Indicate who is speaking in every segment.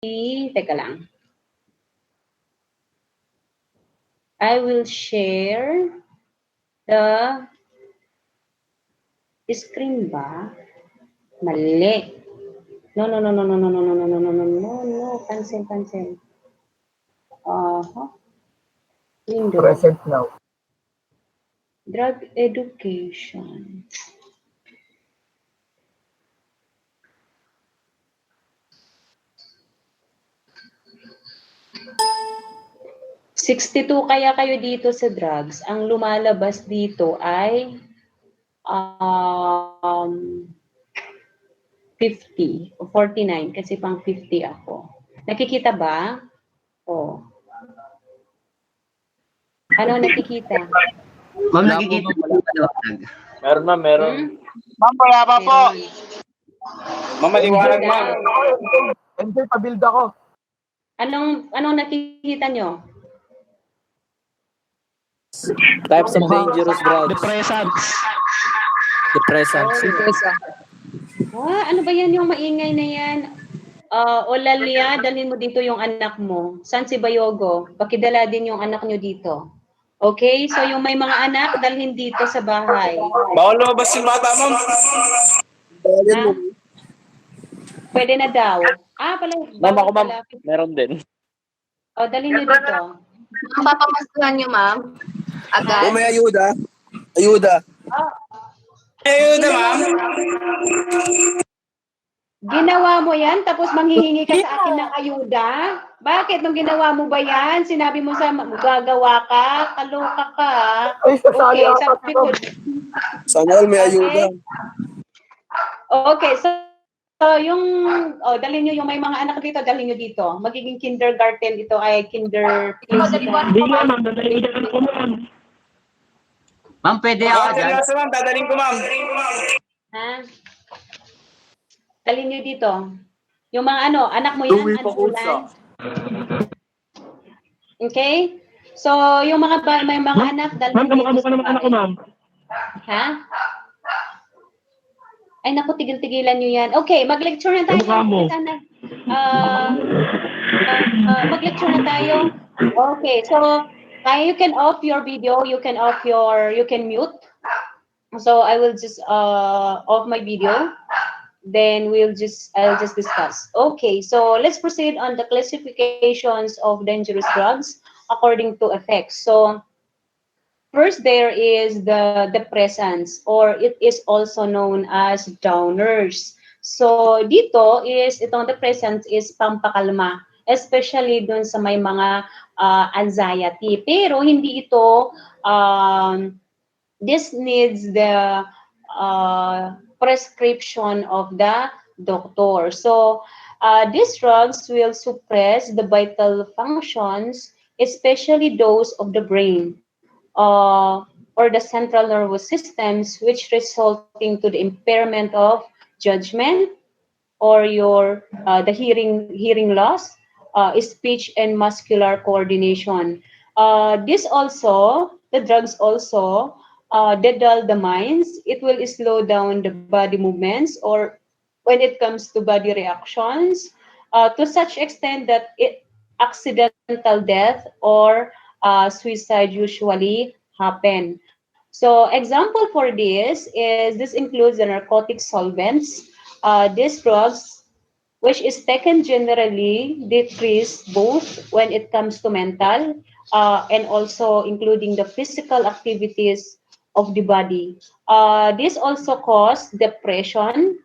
Speaker 1: teka lang. I will share the screen ba? Mali. No. Cancel. Window.
Speaker 2: Present now.
Speaker 1: Drug education. $62 kaya kayo dito sa drugs. Ang lumalabas dito ay 50 o 49 kasi pang 50 ako. Nakikita ba? Oh. Ano nakikita?
Speaker 3: Ma'am, nakikita po ba maliwanag?
Speaker 4: Meron ma'am, meron.
Speaker 5: Ma'am, wala pa po.
Speaker 4: Ma'am, maliwanag ma'am.
Speaker 2: Enjoy, pa-build ako.
Speaker 1: Anong nakikita nyo?
Speaker 4: Types of dangerous drugs.
Speaker 5: Depressants.
Speaker 1: Ano ba yan yung maingay na yan? Olalia, dalhin mo dito yung anak mo. San si Bayogo? Pakidala din yung anak nyo dito. Okay? So yung may mga anak, dalhin dito sa bahay.
Speaker 4: Bawal lumabas yung bata ma'am.
Speaker 1: Ha? Pwede na daw.
Speaker 4: Ma'am, ako ma'am. Meron din.
Speaker 1: Dalhin nyo dito.
Speaker 6: Ang papamastuhan nyo, ma'am? Agad?
Speaker 7: May ayuda. Ayuda, ma'am.
Speaker 1: Ginawa mo yan, tapos manghihingi ka sa akin ng ayuda? Bakit? Nung ginawa mo ba yan? Sinabi mo sa gagawa ka? Kaloka ka.
Speaker 2: Ay, sasali
Speaker 1: Okay,
Speaker 2: ako.
Speaker 1: sabi ko.
Speaker 7: Sana all may ayuda.
Speaker 1: Okay, so yung, dalhin nyo yung may mga anak dito, dalhin nyo dito. Magiging kindergarten ito ay kinder.
Speaker 5: Hindi nga, ma'am. Dadaliin ko, ma'am.
Speaker 3: Ma'am, pwede ako dyan?
Speaker 4: Ma'am, dadaling ko ma'am.
Speaker 1: Ha? Dalhin nyo dito. Yung mga anak mo yan, Ulan. Okay? So, yung may mga anak, dalhin
Speaker 5: Ma'am, kamukha naman anak ko, ma'am.
Speaker 1: Ha? Ay, naku, tigil-tigilan nyo yan. Okay, mag-lecture na tayo.
Speaker 5: Kamukha mo.
Speaker 1: Mag-lecture na tayo. Okay, so, you can off your video, you can mute. So, I will just off my video. Then I'll just discuss. Okay, so let's proceed on the classifications of dangerous drugs according to effects. So, first, there is the depressants, or it is also known as downers. So, itong depressants is pampakalma, especially dun sa may mga anxiety. Pero hindi ito, this needs the prescription of the doctor. So, these drugs will suppress the vital functions, especially those of the brain. Or the central nervous systems, which resulting to the impairment of judgment, or the hearing loss, speech and muscular coordination. The drugs also they dull the minds. It will slow down the body movements, or when it comes to body reactions, to such extent that accidental death or suicide usually happen. So example for this includes the narcotic solvents. These drugs, which is taken generally, decrease both when it comes to mental and also including the physical activities of the body. This also cause depression.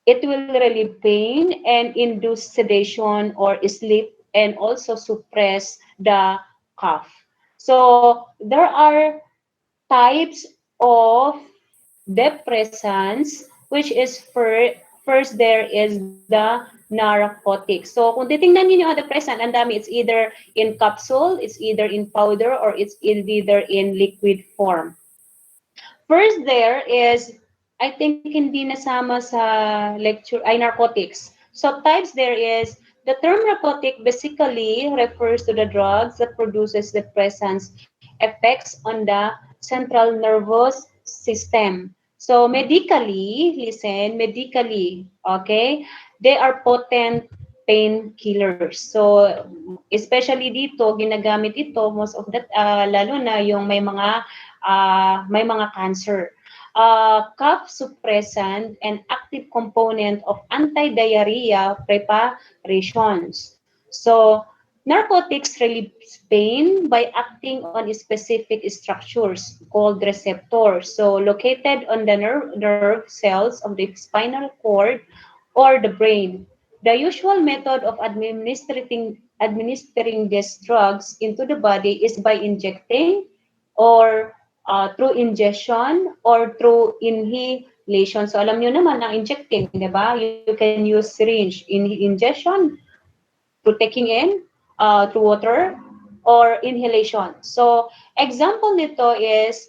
Speaker 1: It will relieve pain and induce sedation or sleep, and also suppress the cough. So there are types of depressants, which is first there is the narcotics. So kung titingnan niyo yung depressant, ang dami, it's either in capsule, it's either in powder, or it's either in liquid form. First there is, I think hindi nasama sa lecture, ay narcotics. So types there is, the term narcotic basically refers to the drugs that produces depressants effects on the central nervous system. So medically, listen, medically, okay, they are potent painkillers. So especially dito, ginagamit ito most of that, lalo na yung may mga cancer. Cough suppressant and active component of anti-diarrhea preparations. So narcotics relieve pain by acting on specific structures called receptors, so located on the nerve cells of the spinal cord or the brain. The usual method of administering these drugs into the body is by injecting or through ingestion or through inhalation. So alam nyo naman ang injecting, di ba? You can use syringe in ingestion to taking in through water or inhalation. So example nito is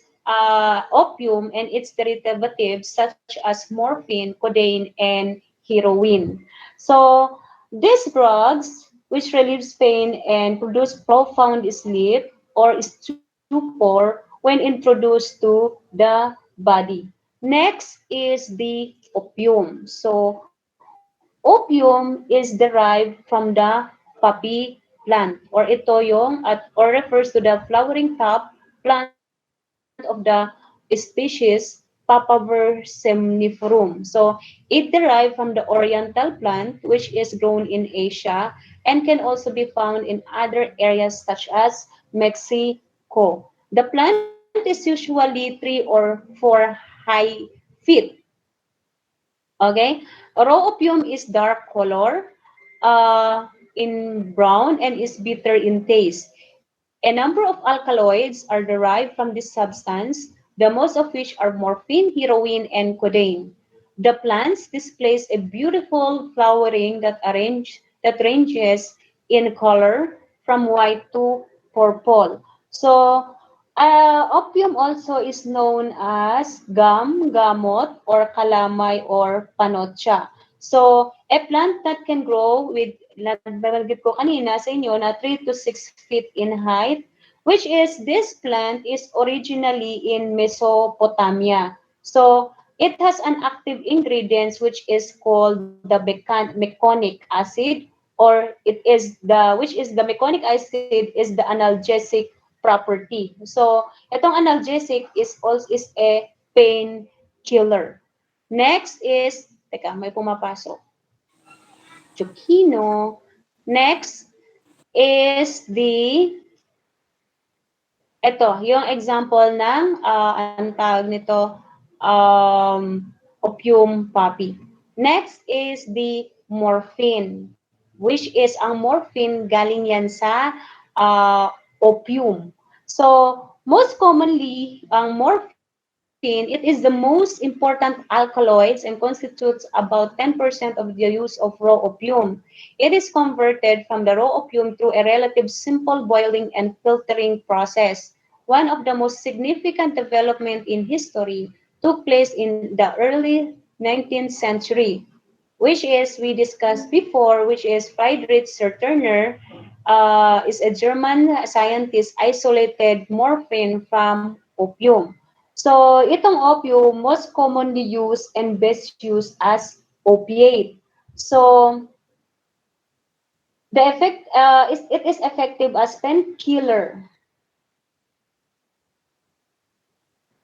Speaker 1: opium and its derivatives such as morphine, codeine, and heroin. So these drugs, which relieves pain and produce profound sleep or stupor when introduced to the body. Next is the opium. So opium is derived from the poppy plant or ito yung or refers to the flowering top plant of the species Papaver seminiferum. So it derived from the oriental plant which is grown in Asia and can also be found in other areas such as Mexico. The plant is usually 3 or 4 high feet. Okay, raw opium is dark color, in brown and is bitter in taste. A number of alkaloids are derived from this substance, the most of which are morphine, heroin, and codeine. The plants displays a beautiful flowering that ranges in color from white to purple. So opium also is known as gum, gamot, or kalamay, or panotcha. So, a plant that can grow with, nabanggit ko kanina sa inyo, na 3 to 6 feet in height, which is, this plant is originally in Mesopotamia. So, it has an active ingredient which is called the meconic acid, or which is the meconic acid is the analgesic property. So, itong analgesic is a pain killer. Next is, teka, may pumapasok. Chukino. Next is ito, yung example ng, ang tawag nito, opium poppy. Next is the morphine, which is ang morphine galing yan sa opium. So, most commonly, ang morphine, it is the most important alkaloids and constitutes about 10% of the use of raw opium. It is converted from the raw opium through a relative simple boiling and filtering process. One of the most significant development in history took place in the early 19th century, which is, we discussed before, which is Friedrich Serturner, is a German scientist, isolated morphine from opium. So, itong opium, most commonly used and best used as opiate. So, the effect, it is effective as painkiller.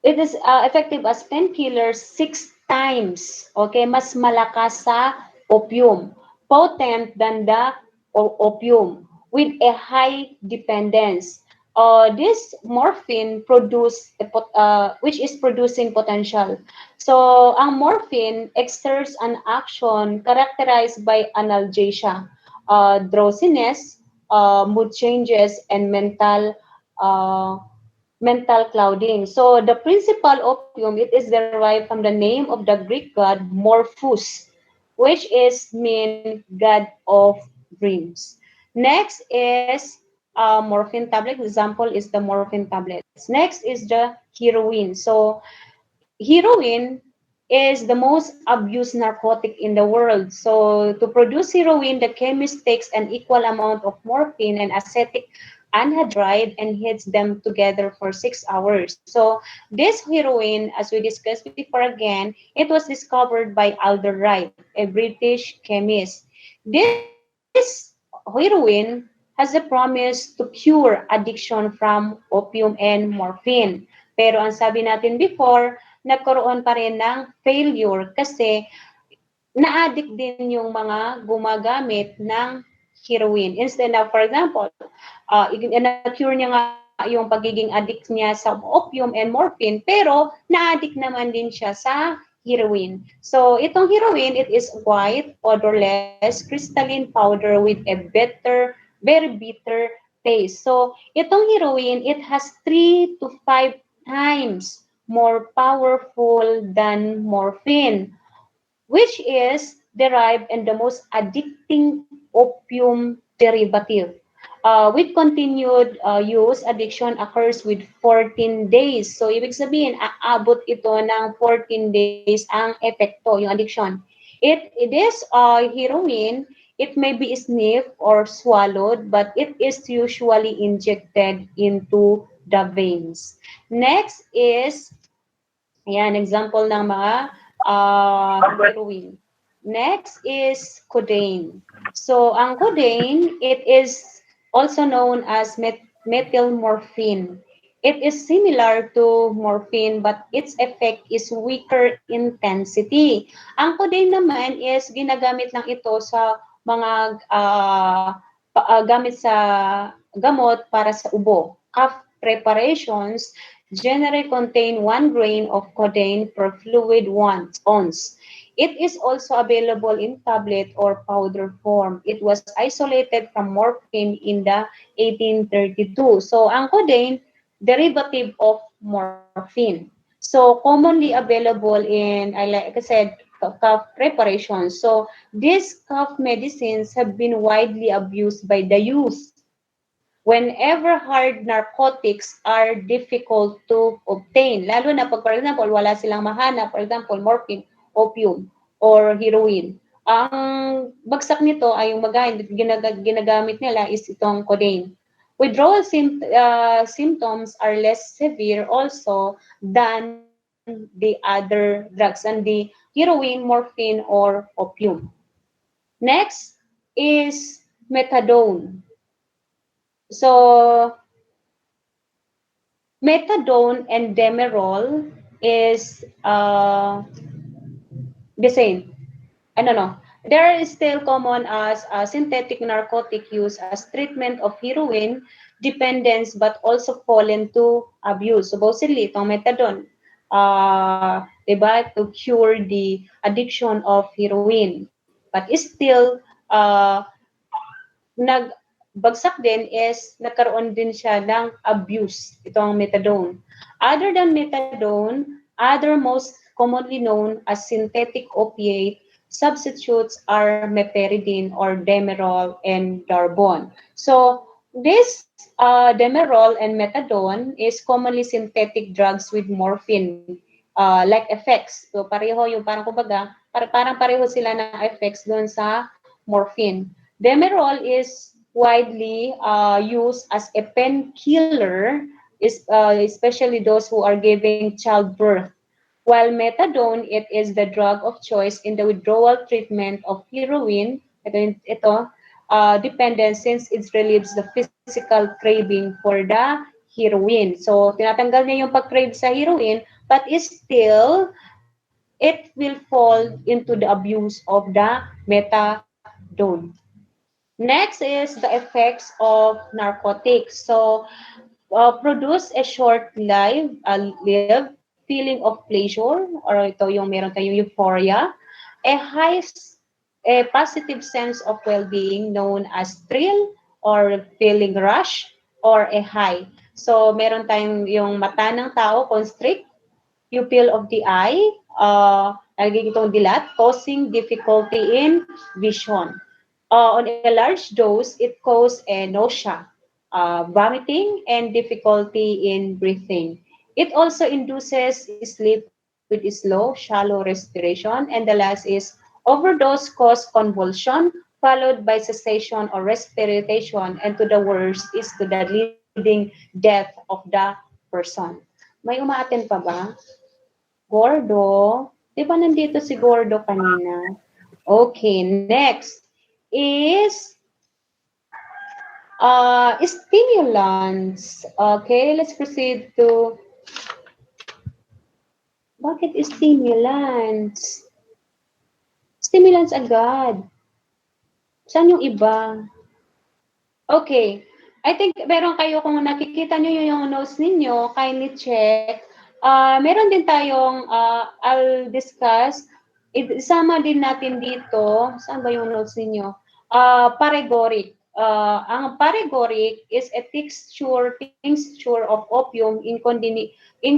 Speaker 1: It is effective as painkiller 6 times. Okay, mas malakas sa opium. Potent than the opium with a high dependence. This morphine which is producing potential. So, ang morphine exerts an action characterized by analgesia, drowsiness, mood changes, and mental clouding. So, the principal opium, it is derived from the name of the Greek god Morphus, which is mean god of dreams. Next is morphine tablet. Example is the morphine tablets. Next is the heroin. So, heroin is the most abused narcotic in the world. So, to produce heroin, the chemist takes an equal amount of morphine and acetic anhydride and heats them together for 6 hours. So this heroin, as we discussed before again, it was discovered by Alder Wright, a British chemist. This heroin has a promise to cure addiction from opium and morphine. Pero ang sabi natin before, nagkaroon pa rin ng failure kasi na-addict din yung mga gumagamit ng heroin. Instead of, for example, na-cure niya nga yung pagiging addict niya sa opium and morphine, pero na-addict naman din siya sa heroin. So, itong heroin, it is white, odorless, crystalline powder with a bitter, very bitter taste. So, itong heroin, it has 3 to 5 times more powerful than morphine, which is derived and the most addicting opium derivative. With continued use, addiction occurs with 14 days. So, ibig sabihin, aabot ito ng 14 days ang epekto, yung addiction. It is heroin. It may be sniffed or swallowed, but it is usually injected into the veins. Next is, ayan, example ng mga heroin. Next is codeine. So, ang codeine, it is also known as methylmorphine. It is similar to morphine but its effect is weaker intensity. Ang codeine naman is ginagamit lang ito sa mga gamit sa gamot para sa ubo. Cough preparations generally contain 1 grain of codeine per fluid ounce. It is also available in tablet or powder form. It was isolated from morphine in the 1832. So, ang codeine, derivative of morphine. So, commonly available in, like I said, cough preparations. So, these cough medicines have been widely abused by the youth. Whenever hard narcotics are difficult to obtain, lalo na pag, for example, wala silang mahanap, for example, morphine, opium, or heroin. Ang bagsak nito ay yung ginagamit nila is itong codeine. Withdrawal symptoms are less severe also than the other drugs, and the heroin, morphine, or opium. Next is methadone. So, methadone and Demerol is the same. There is still common as synthetic narcotic use as treatment of heroin dependence but also fall into abuse. Supposedly, itong methadone, diba, to cure the addiction of heroin. But still, nagbagsak din is nagkaroon din siya ng abuse, itong methadone. Other than methadone, other most commonly known as synthetic opiate substitutes are meperidine or Demerol and Darbon. So this Demerol and methadone is commonly synthetic drugs with morphine like effects. So pareho yung parang kumbaga, parang pareho sila ng effects doon sa morphine. Demerol is widely used as a painkiller, especially those who are giving childbirth. While methadone, it is the drug of choice in the withdrawal treatment of heroin, dependence since it relieves the physical craving for the heroin. So, tinatanggal niya yung pag-crave sa heroin, but still, it will fall into the abuse of the methadone. Next is the effects of narcotics. So, produce a short-lived feeling of pleasure, or ito yung meron tayong euphoria, a positive sense of well-being known as thrill or feeling rush or a high. So, meron tayong yung mata ng tao, constrict, pupil of the eye, nagiging itong dilat, causing difficulty in vision. On a large dose, it causes a nausea, vomiting, and difficulty in breathing. It also induces sleep with slow, shallow respiration. And the last is overdose cause convulsion, followed by cessation or respiration, and to the worst is to the leading death of the person. May umaaten pa ba? Gordo? Di ba nandito si Gordo kanina? Okay, next is stimulants. Okay, let's proceed to bakit stimulants? Stimulants agad. Saan yung iba? Okay. I think meron kayo kung nakikita nyo yung notes ninyo, kindly check. Meron din tayong I'll discuss. Isama din natin dito. Saan ba yung notes ninyo? Paregoric. Ang paregoric is a tincture of opium in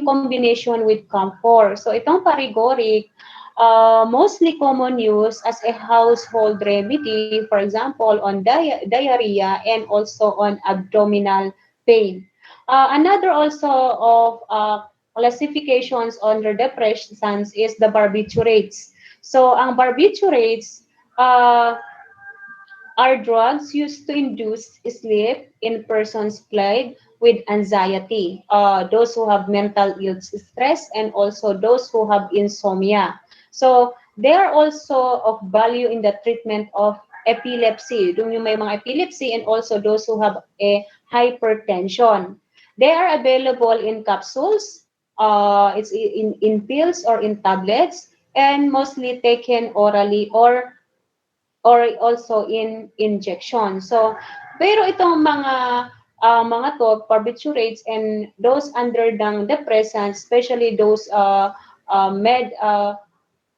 Speaker 1: combination with camphor. So itong paregoric, mostly common use as a household remedy, for example, on diarrhea and also on abdominal pain. Another also of classifications under depressants is the barbiturates. So ang barbiturates are drugs used to induce sleep in persons plagued with anxiety, those who have mental ill stress, and also those who have insomnia. So they are also of value in the treatment of epilepsy, yung may mga epilepsy, and also those who have a hypertension. They are available in capsules, it's in pills or in tablets, and mostly taken orally or also in injection. So, pero itong mga to, barbiturates and those under the depressants, especially those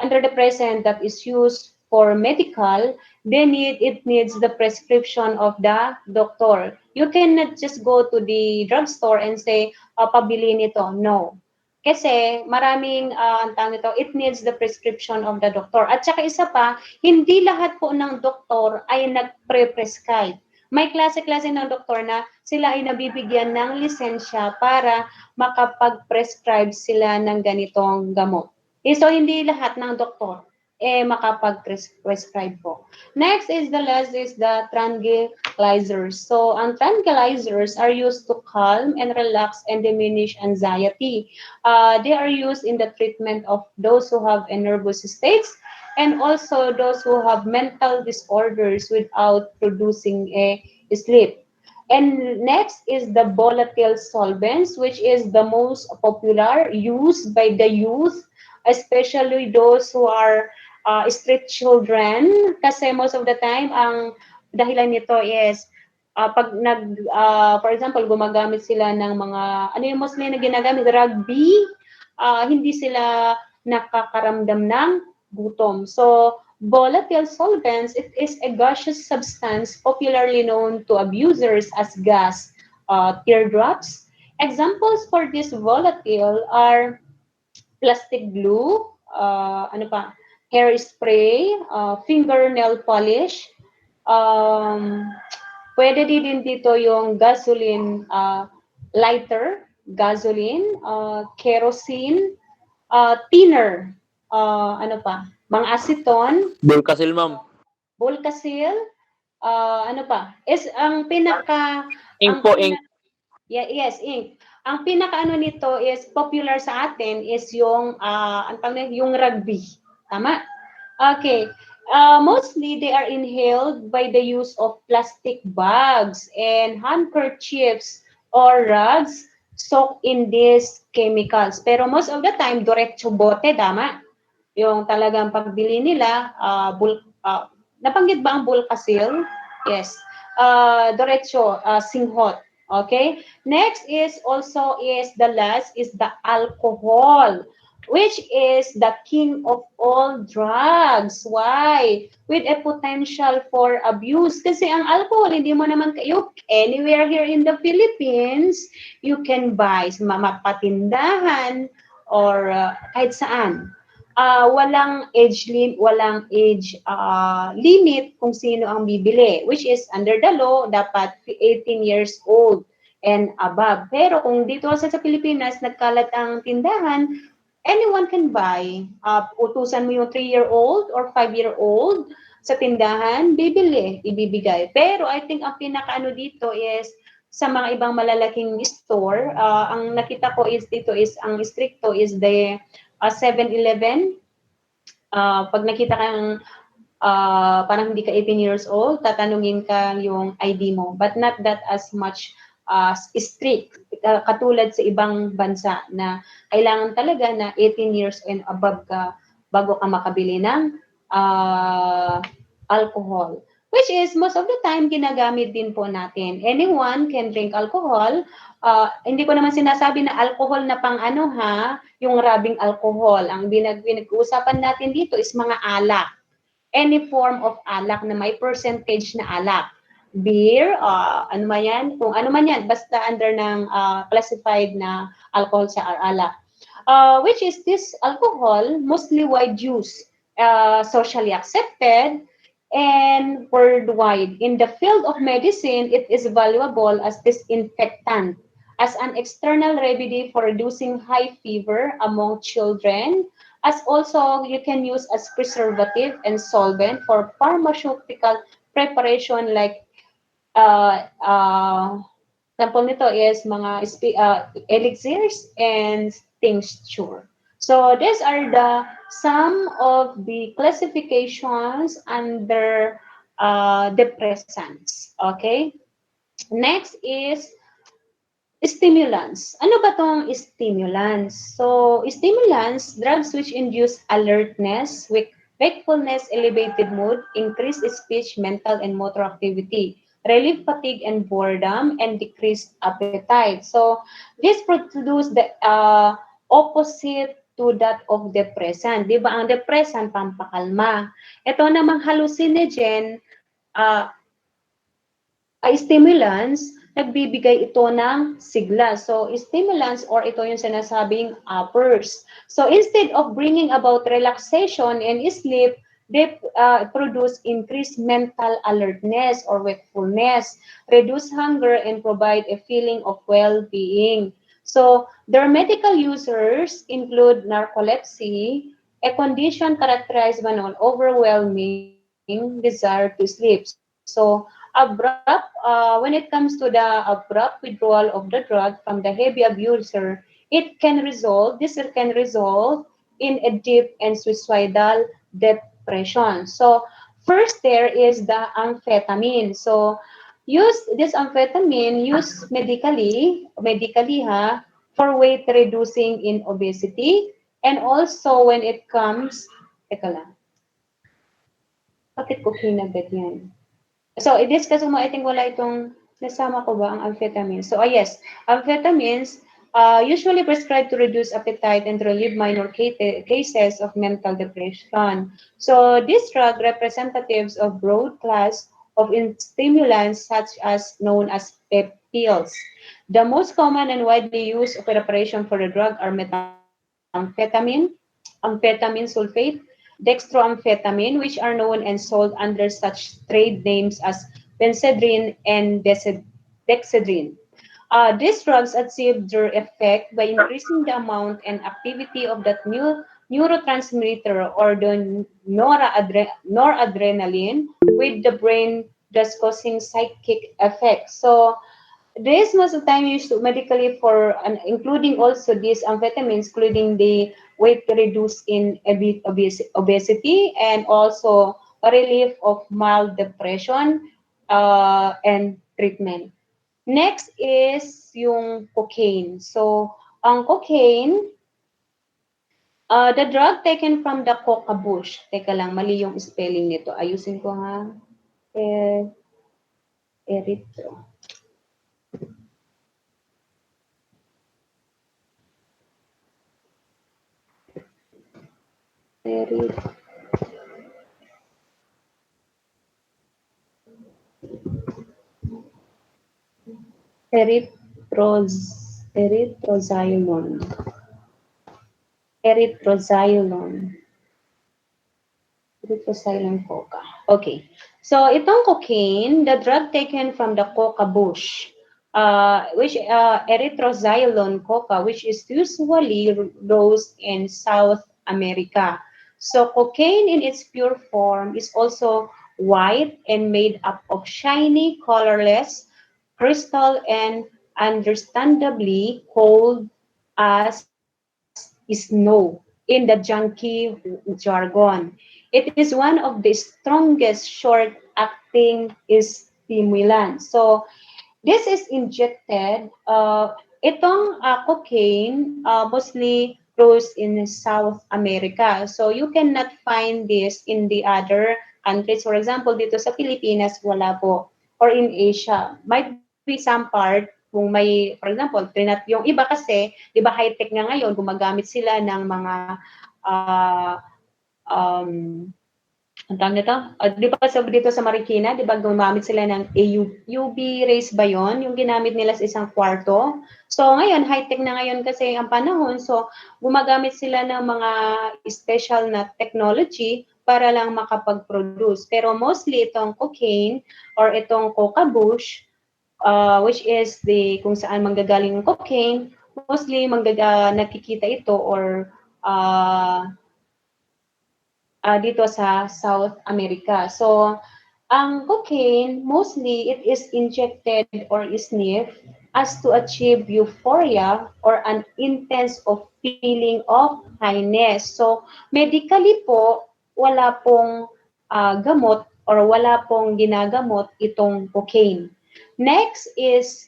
Speaker 1: antidepressant that is used for medical, it needs the prescription of the doctor. You cannot just go to the drugstore and say, pabili nito. No. Kasi maraming ang tawag nito, it needs the prescription of the doctor. At saka isa pa, hindi lahat po ng doktor ay nagpre-prescribe. May klase-klase ng doktor na sila ay nabibigyan ng lisensya para makapag-prescribe sila ng ganitong gamot. So hindi lahat ng doktor makapag-prescribe po. Next is the tranquilizers. So, ang tranquilizers are used to calm and relax and diminish anxiety. They are used in the treatment of those who have nervous states and also those who have mental disorders without producing a sleep. And next is the volatile solvents, which is the most popular used by the youth, especially those who are street children, kasi most of the time ang dahilan nito is pag for example gumagamit sila ng mga ano yung mostly na ginagamit, rugby, hindi sila nakakaramdam ng gutom. So volatile solvents, it is a gaseous substance popularly known to abusers as gas teardrops. Examples for this volatile are plastic glue, hairspray, fingernail polish. Pwede din dito yung gasoline lighter, gasoline, kerosene, thinner, mga aceton,
Speaker 4: Bulkasil, ma'am.
Speaker 1: Volcasil, is ang pinaka
Speaker 4: Ink po, ink.
Speaker 1: Yes, ink. Ang pinaka nito is popular sa atin is yung yung rugby. Tama? Okay. Mostly they are inhaled by the use of plastic bags and handkerchiefs or rugs soaked in these chemicals. Pero most of the time, diretso bote, tama? Yung talagang pagbili nila, nabanggit ba ang Bulkasil? Yes. Diretso, singhot. Okay? Next is the last is the alcohol, which is the king of all drugs. Why? With a potential for abuse. Kasi ang alcohol, hindi mo naman kayo anywhere here in the Philippines, you can buy sa mapatindahan or kahit saan. Walang age limit kung sino ang bibili, which is under the law, dapat 18 years old and above. Pero kung dito sa Pilipinas, nagkalat ang tindahan, anyone can buy. Utusan mo yung 3-year-old or 5-year-old, sa tindahan, ibibigay. Pero I think ang pinakaano dito is sa mga ibang malalaking store, ang nakita ko is dito is ang stricto is the 7-Eleven. Pag nakita kang parang hindi ka 18 years old, tatanungin ka yung ID mo. But not that as much strict, katulad sa ibang bansa na kailangan talaga na 18 years and above ka bago ka makabili ng alcohol. Which is, most of the time, ginagamit din po natin. Anyone can drink alcohol. Hindi ko naman sinasabi na alcohol na pang ano ha, yung rabing alcohol. Ang pinag-uusapan natin dito is mga alak. Any form of alak na may percentage na alak. Beer, ano man yan, kung ano man yan, basta under ng classified na alcohol sa alak. Which is this alcohol, mostly wide use, socially accepted, and worldwide. In the field of medicine, it is valuable as disinfectant, as an external remedy for reducing high fever among children, as also you can use as preservative and solvent for pharmaceutical preparation like sample nito is mga elixirs and tincture. So these are the some of the classifications under depressants. Okay. Next is stimulants. Ano ba tong stimulants? So, stimulants, drugs which induce alertness, wakefulness, elevated mood, increased speech, mental, and motor activity, relieve fatigue and boredom, and decreased appetite. So, this produce the opposite to that of depressant. Di ba? Ang depressant, pampakalma. Ito namang hallucinogen, stimulants, nagbibigay ito ng sigla. So, stimulants or ito yung sinasabing uppers. So, instead of bringing about relaxation and sleep, they produce increased mental alertness or wakefulness, reduce hunger, and provide a feeling of well-being. So, their medical users include narcolepsy, a condition characterized by an overwhelming desire to sleep. So, when it comes to the abrupt withdrawal of the drug from the heavy abuser, this can result in a deep and suicidal depression. So, first there is the amphetamine. So, this amphetamine used medically for weight reducing in obesity, and also when it comes, teka lang, bakit ko kinabit yan? So, i-discuss mo, I think wala itong, nasama ko ba ang amphetamine? So, yes, amphetamines usually prescribed to reduce appetite and relieve minor cases of mental depression. So, this drug representatives of broad class of stimulants such as known as PEP pills. The most common and widely used preparation for the drug are methamphetamine, amphetamine sulfate, dextroamphetamine, which are known and sold under such trade names as Benzedrine and Dexedrine. These drugs achieve their effect by increasing the amount and activity of that neurotransmitter or the noradrenaline with the brain, thus causing psychic effects. So, this most of the time used medically for, including also these amphetamines, including the weight reduced in obesity and also a relief of mild depression and treatment. Next is yung cocaine. So, ang cocaine, the drug taken from the coca bush. Teka lang, mali yung spelling nito. Ayusin ko ha. Erythro. Erythroxylone. Erythroxylone coca. Okay. So, itong cocaine, the drug taken from the coca bush, which erythroxylone coca, which is usually grows in South America. So cocaine in its pure form is also white and made up of shiny, colorless crystal and understandably cold as snow in the junkie jargon. It is one of the strongest short-acting stimulants. So this is injected. Itong cocaine mostly grows in South America. So you cannot find this in the other countries. For example, dito sa Pilipinas, wala po. Or in Asia. Might be some part kung may, for example, yung iba kasi, di ba high-tech na ngayon, gumagamit sila ng mga um, ang tawag nito? Di ba dito sa Marikina, di ba gumamit sila ng UV rays ba yon? Yung ginamit nila sa isang kwarto. So ngayon, high-tech na ngayon kasi ang panahon. So gumagamit sila ng mga special na technology para lang makapag-produce. Pero mostly itong cocaine or itong coca bush, which is kung saan manggagaling ng cocaine, mostly nakikita ito or dito sa South America. So, ang cocaine, mostly it is injected or sniffed as to achieve euphoria or an intense of feeling of highness. So, medically po, wala pong gamot or wala pong ginagamot itong cocaine. Next is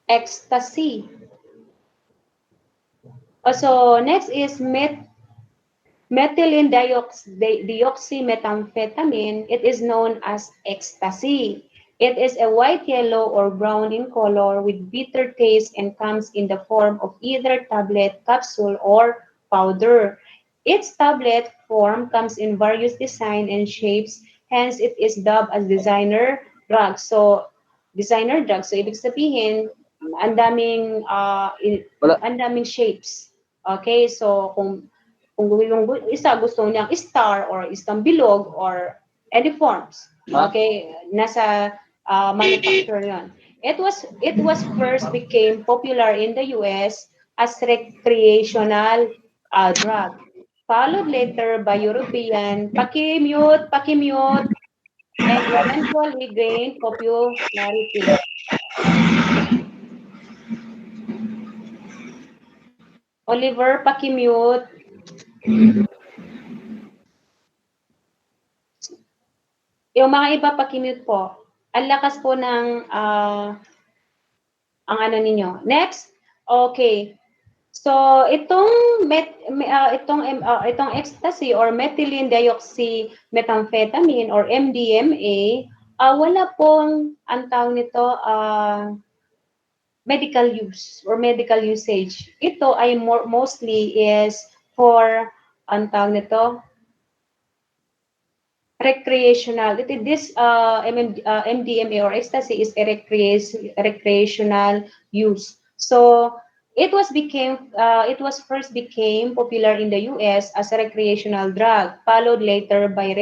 Speaker 1: ecstasy. So next is methylene dioxymethamphetamine. It is known as ecstasy. It is a white, yellow, or brown in color with bitter taste and comes in the form of either tablet, capsule, or powder. Its tablet form comes in various design and shapes, hence it is dubbed as designer drug. So, designer drug. So, ibig sabihin, ang daming shapes. Okay, so kung yung isa gusto niyang star or isang bilog or any forms. Okay, nasa manufacturer yon. It was first became popular in the US as recreational drug. Followed later by European, pakimute, and eventually gained popularity. Oliver, pakimute. Yung mga iba, pakimute po. Ang lakas po ng ang ano ninyo. Next. Okay. So, itong ecstasy or methylene dioxymethamphetamine or MDMA, wala pong ang tawag nito medical use or medical usage. Ito ay mostly is for ang tawag nito recreational. This MDMA or ecstasy is a recreational use. So it was first became popular in the US as a recreational drug, followed later by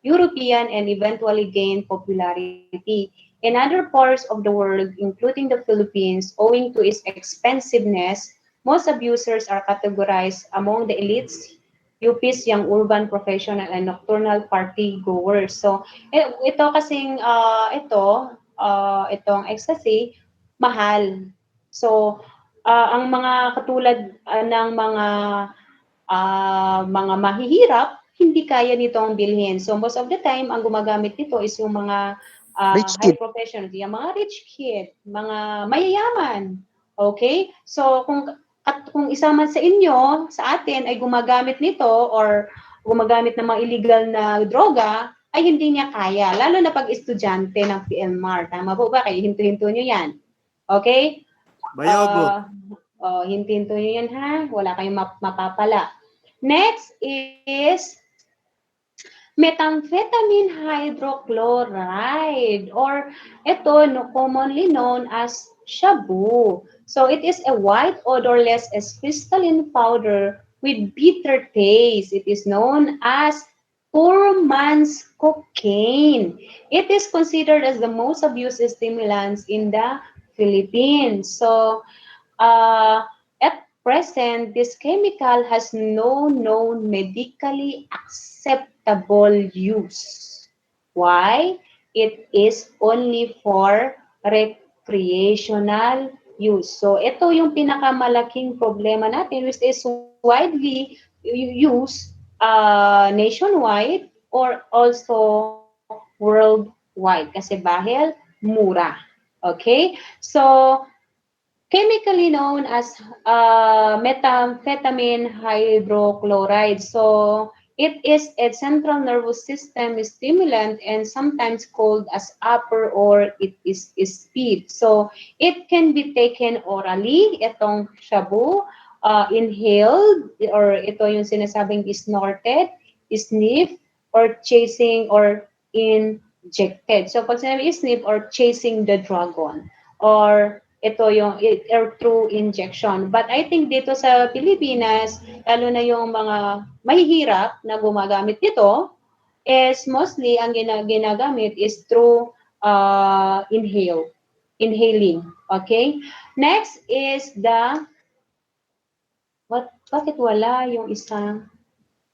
Speaker 1: European and eventually gained popularity. In other parts of the world, including the Philippines, owing to its expensiveness, most abusers are categorized among the elites, UPs, young urban professional, and nocturnal party goers. So, ito kasing, itong ecstasy, mahal. So, ang mga katulad ng mga mahihirap, hindi kaya nitong bilhin. So, most of the time, ang gumagamit nito is yung mga high professionals, yung mga rich kid, mga mayayaman. Okay? So, kung isa man sa inyo, sa atin, ay gumagamit nito or gumagamit ng mga illegal na droga, ay hindi niya kaya. Lalo na pag estudyante ng PLMAR. Tama po ba? Kaya hinto-hinto nyo yan. Okay?
Speaker 8: Bayogo.
Speaker 1: Hinto-hinto nyo yan ha. Wala kayong mapapala. Next is methamphetamine hydrochloride or ito commonly known as shabu. So it is a white odorless as crystalline powder with bitter taste. It is known as poor man's cocaine. It is considered as the most abused stimulant in the Philippines. So At present, this chemical has no known medically acceptable use. Why? It is only for recreational use. So, ito yung pinakamalaking problema natin, which is widely used nationwide or also worldwide. Kasi bahil mura. Okay? So, chemically known as methamphetamine hydrochloride. So, it is a central nervous system stimulant and sometimes called as upper or it is speed. So, it can be taken orally, itong shabu, inhaled, or ito yung sinasabing snorted, sniff, or chasing, or injected. So, pag sinabi sniff or chasing the dragon, or ito yung or through injection. But I think dito sa Pilipinas, lalo na yung mga mahihirap na gumagamit nito, is mostly ang ginagamit is through inhaling. Okay? Next is the, bakit wala yung isang,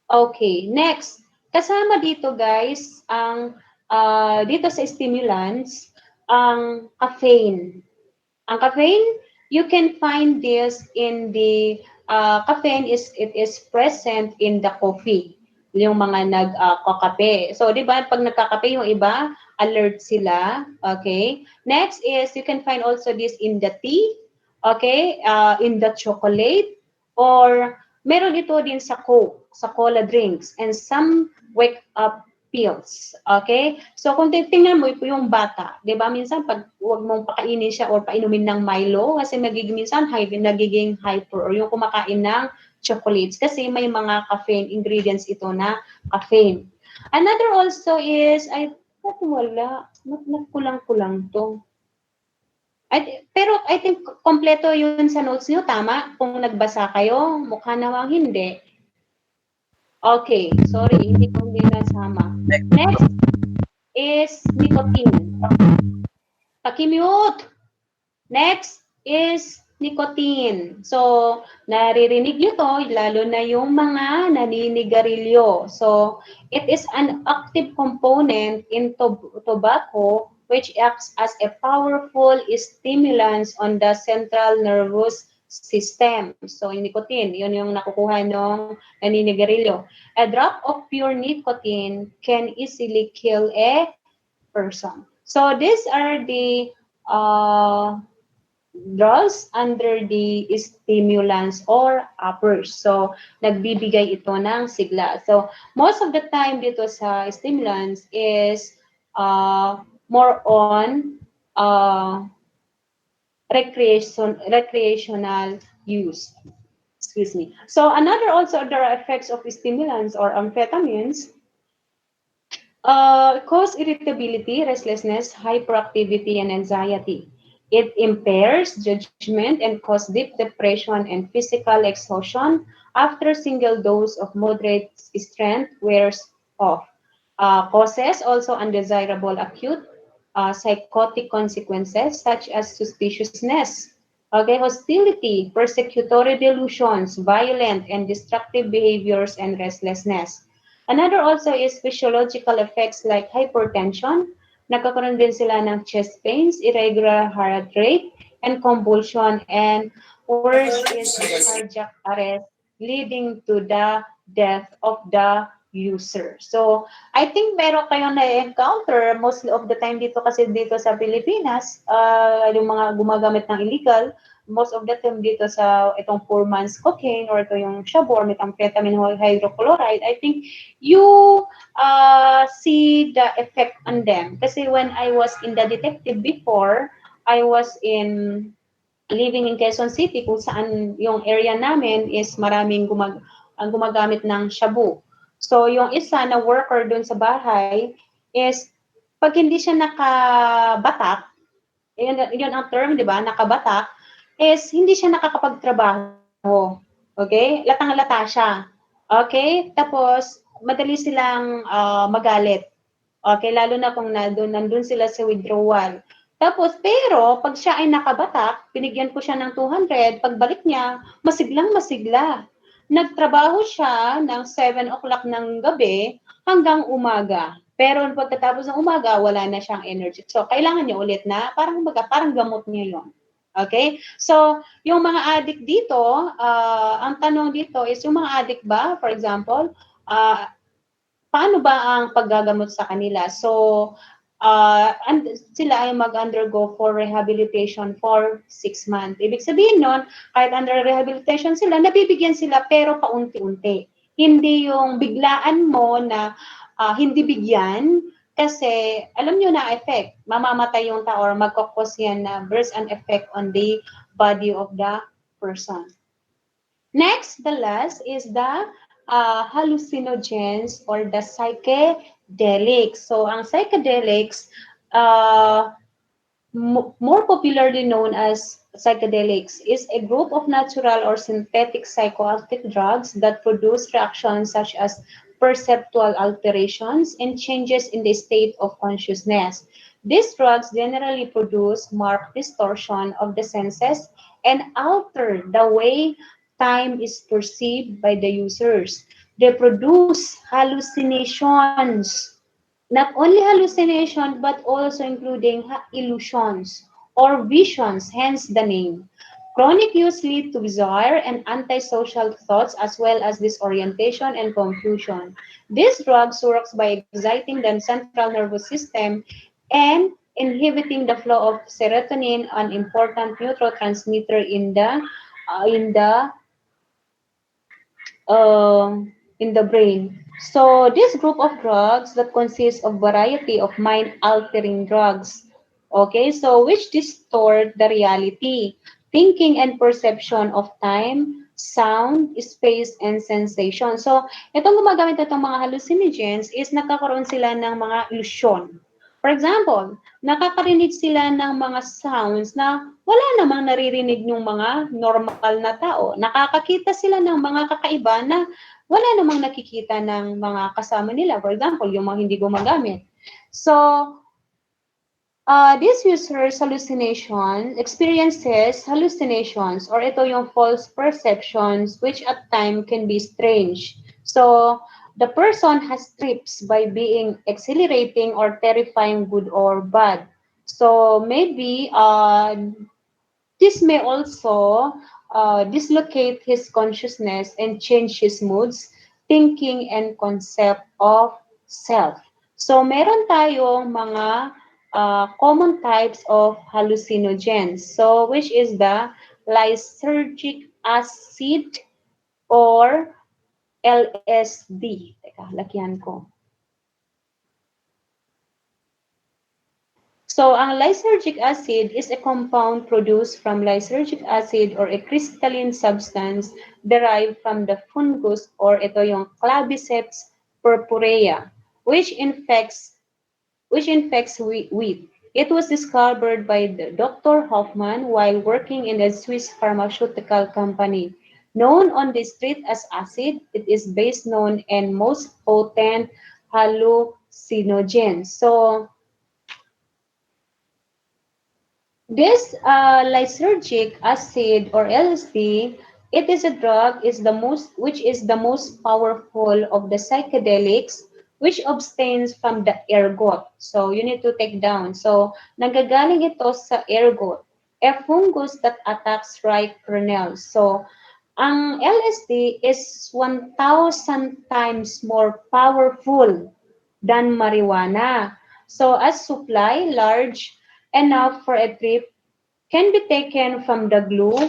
Speaker 1: okay, next. Kasama dito guys, ang dito sa stimulants, ang caffeine. Ang caffeine, you can find this in the caffeine it is present in the coffee. Yung mga nagkakape. So, di ba, pag nagkakape yung iba, alert sila. Okay? Next is, you can find also this in the tea. Okay? In the chocolate. Or, meron ito din sa Coke, sa cola drinks. And some wake up pills. Okay? So, kung tingnan mo yung bata, di ba, minsan pag huwag mong pakainin siya or painumin ng Milo, kasi minsan nagiging hyper, or yung kumakain ng chocolates, kasi may mga caffeine ingredients ito na caffeine. Another also is, wala, nagkulang-kulang to. Pero I think kompleto yun sa notes niyo, tama? Kung nagbasa kayo, mukha namang hindi. Okay, sorry, hindi ko nasama. Next is nicotine. Pakimute. Next is nicotine. So, naririnig nyo to, lalo na yung mga naninigarilyo. So, it is an active component in tobacco which acts as a powerful stimulant on the central nervous system. So, yung nicotine, yun yung nakukuha ng naninigarilyo. A drop of pure nicotine can easily kill a person. So, these are the drugs under the stimulants or uppers. So, nagbibigay ito ng sigla. So, most of the time dito sa stimulants is more on recreational use. Excuse me. So another also there are effects of stimulants or amphetamines cause irritability, restlessness, hyperactivity, and anxiety. It impairs judgment and cause deep depression and physical exhaustion after single dose of moderate strength wears off. Causes also undesirable acute psychotic consequences such as suspiciousness, okay, hostility, persecutory delusions, violent and destructive behaviors, and restlessness. Another also is physiological effects like hypertension. Nagkakaroon din sila ng chest pains, irregular heart rate, and convulsion, and worse is cardiac arrest leading to the death of the user. So, I think meron kayong na-encounter most of the time dito kasi dito sa Pilipinas, yung mga gumagamit ng illegal, most of the time dito sa itong 4 months cocaine or ito yung shabu or methamphetamine hydrochloride, I think you see the effect on them. Kasi when I was in the detective before, I was living in Quezon City kung saan yung area namin is maraming gumagamit ng shabu. So, yung isa na worker dun sa bahay is, pag hindi siya nakabatak, yun ang term, di ba, nakabatak, is hindi siya nakakapagtrabaho. Okay? Latang-lata siya. Okay? Tapos, madali silang magalit. Okay? Lalo na kung nandun sila sa withdrawal. Tapos, pero, pag siya ay nakabatak, binigyan ko siya ng 200, pagbalik niya, masiglang-masigla. Nagtrabaho siya ng 7 o'clock ng gabi hanggang umaga. Pero pagkatapos ng umaga, wala na siyang energy. So, kailangan niya ulit na, parang gamot niya yon. Okay? So, yung mga addict dito, ang tanong dito is, yung mga addict ba, for example, paano ba ang paggagamot sa kanila? So, sila ay mag-undergo for rehabilitation for 6 months. Ibig sabihin nun, kahit under rehabilitation sila, nabibigyan sila pero paunti-unti. Hindi yung biglaan mo na hindi bigyan kasi alam nyo na effect. Mamamatay yung tao or magkakos yan na there's an effect on the body of the person. Next, the last is the hallucinogens or the psychedelics. So, ang psychedelics, more popularly known as psychedelics, is a group of natural or synthetic psychoactive drugs that produce reactions such as perceptual alterations and changes in the state of consciousness. These drugs generally produce marked distortion of the senses and alter the way time is perceived by the users. They produce hallucinations, not only hallucination, but also including illusions or visions, hence the name. Chronic use leads to bizarre and antisocial thoughts as well as disorientation and confusion. These drugs work by exciting the central nervous system and inhibiting the flow of serotonin, an important neurotransmitter in the brain. So this group of drugs that consists of variety of mind-altering drugs, okay, so which distort the reality, thinking and perception of time, sound, space, and sensation. So itong gumagamit itong mga hallucinogens is nakakaroon sila ng mga illusion. For example, nakakarinig sila ng mga sounds na wala namang naririnig yung mga normal na tao. Nakakakita sila ng mga kakaiba na wala namang nakikita ng mga kasama nila. For example, yung mga hindi gumagamit. So, this user's experiences hallucinations or ito yung false perceptions which at time can be strange. So, the person has trips by being exhilarating or terrifying, good or bad. So maybe this may also dislocate his consciousness and change his moods, thinking, and concept of self. So meron tayong mga common types of hallucinogens. So which is the lysergic acid or LSD. Teka, lakyan ko. So, ang lysergic acid is a compound produced from lysergic acid or a crystalline substance derived from the fungus or ito yung Claviceps purpurea, which infects wheat. It was discovered by Dr. Hoffman while working in a Swiss pharmaceutical company. Known on the street as acid, it is best known and most potent hallucinogen. So, this lysergic acid or LSD, it is a drug which is the most powerful of the psychedelics, which abstains from the ergot. So, you need to take down. So, nagagaling ito sa ergot, a fungus that attacks ripe kernels. So, ang LSD is 1,000 times more powerful than marijuana. So, as supply large enough for a trip can be taken from the glue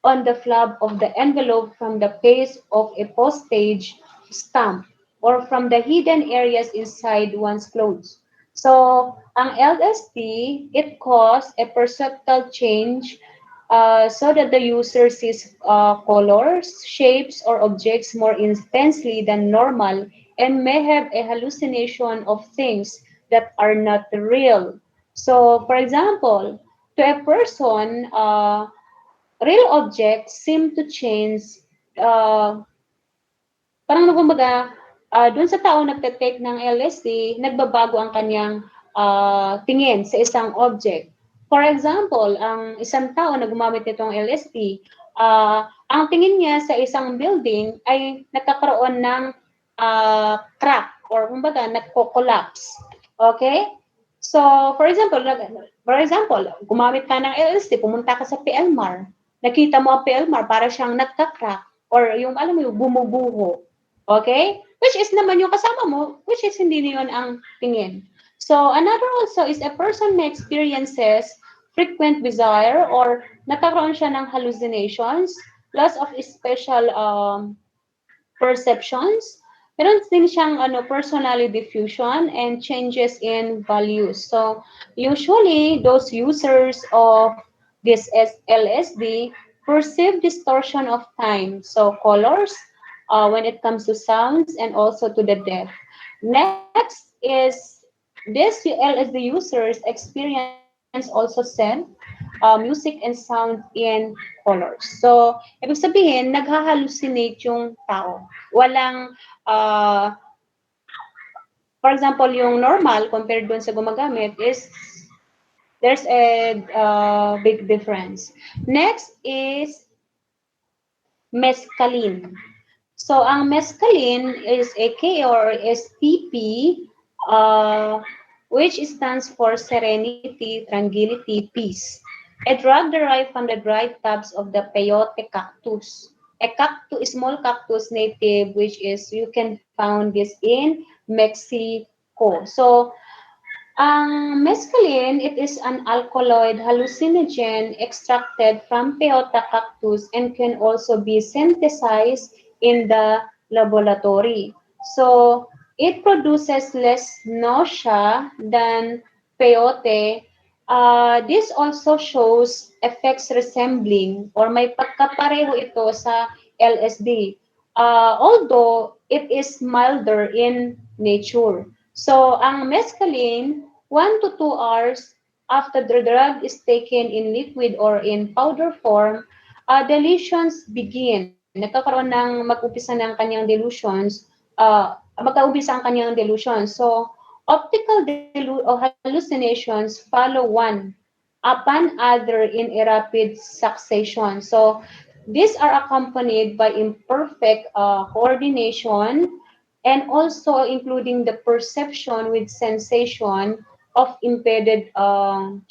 Speaker 1: on the flap of the envelope from the face of a postage stamp or from the hidden areas inside one's clothes. So, ang LSD, it causes a perceptual change so that the user sees colors, shapes, or objects more intensely than normal and may have a hallucination of things that are not real. So, for example, to a person, real objects seem to change, parang kumbaga, dun sa tao nagte-take ng LSD, nagbabago ang kanyang tingin sa isang object. For example, ang isang tao na gumamit nitong LSD, ang tingin niya sa isang building ay nagkakaroon ng crack or kumbaga nagko-collapse. Okay? So, for example, gumamit ka ng LSD, pumunta ka sa PLMAR, nakita mo ang PLMAR para siyang nagka-crack or yung alam mo yung bumubuho. Okay? Which is naman yung kasama mo, which is hindi niyon ang tingin. So, another also is a person may experiences frequent desire or nagkakaroon siya ng hallucinations, loss of special perceptions. Meron din siyang personality diffusion and changes in values. So, usually, those users of this LSD perceive distortion of time. So, colors, when it comes to sounds and also to the depth. Next is this LSD users experience also scent, music and sound in colors. So, ibig sabihin, naghahallucinate yung tao. Walang, for example, yung normal compared dun sa gumagamit is there's a big difference. Next is mescaline. So, ang mescaline is a K or STP, which stands for serenity, tranquility, peace. A drug derived from the dried tabs of the peyote cactus. A small cactus native, which is, you can found this in Mexico. So, ang mescaline, it is an alkaloid hallucinogen extracted from peyote cactus and can also be synthesized in the laboratory. So, it produces less nausea than peyote. This also shows effects resembling or may pagkapareho ito sa LSD. Although it is milder in nature. So, ang mescaline, 1 to 2 hours after the drug is taken in liquid or in powder form, delusions begin. Nagkakaroon ng mag-umpisa ng kanyang delusions, magka-umpisa ang kanyang delusions. So, optical hallucinations follow one upon other in a rapid succession. So, these are accompanied by imperfect coordination and also including the perception with sensation of impeded some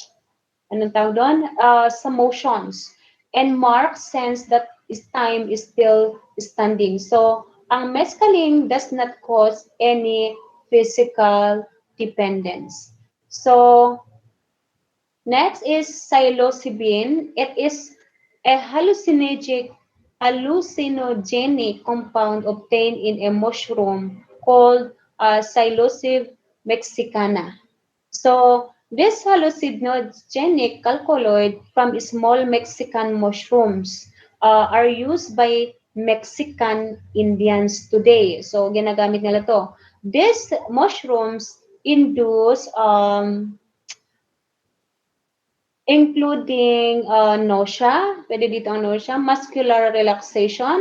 Speaker 1: motions and mark sense that time is still standing. So, ang mescaline does not cause any physical dependence. So, next is psilocybin. It is a hallucinogenic compound obtained in a mushroom called Psilocybe mexicana. So, this hallucinogenic alkaloid from small Mexican mushrooms are used by Mexican Indians today. So, ginagamit nila to. These mushrooms induce including nausea, pwede dito ang nausea, muscular relaxation.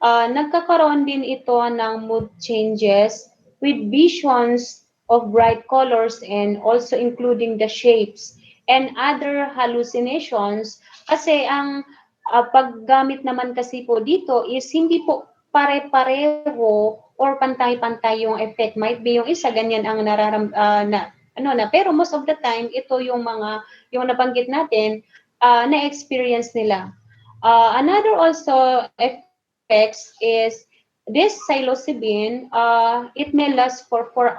Speaker 1: Nagkakaroon din ito ng mood changes with visions of bright colors and also including the shapes and other hallucinations. Kasi ang paggamit naman kasi po dito is hindi po pare-pareho or pantay-pantay yung effect. Might be yung isa ganyan ang pero most of the time ito yung mga yung nabanggit natin na-experience nila. Another also effects is this psilocybin, it may last for 4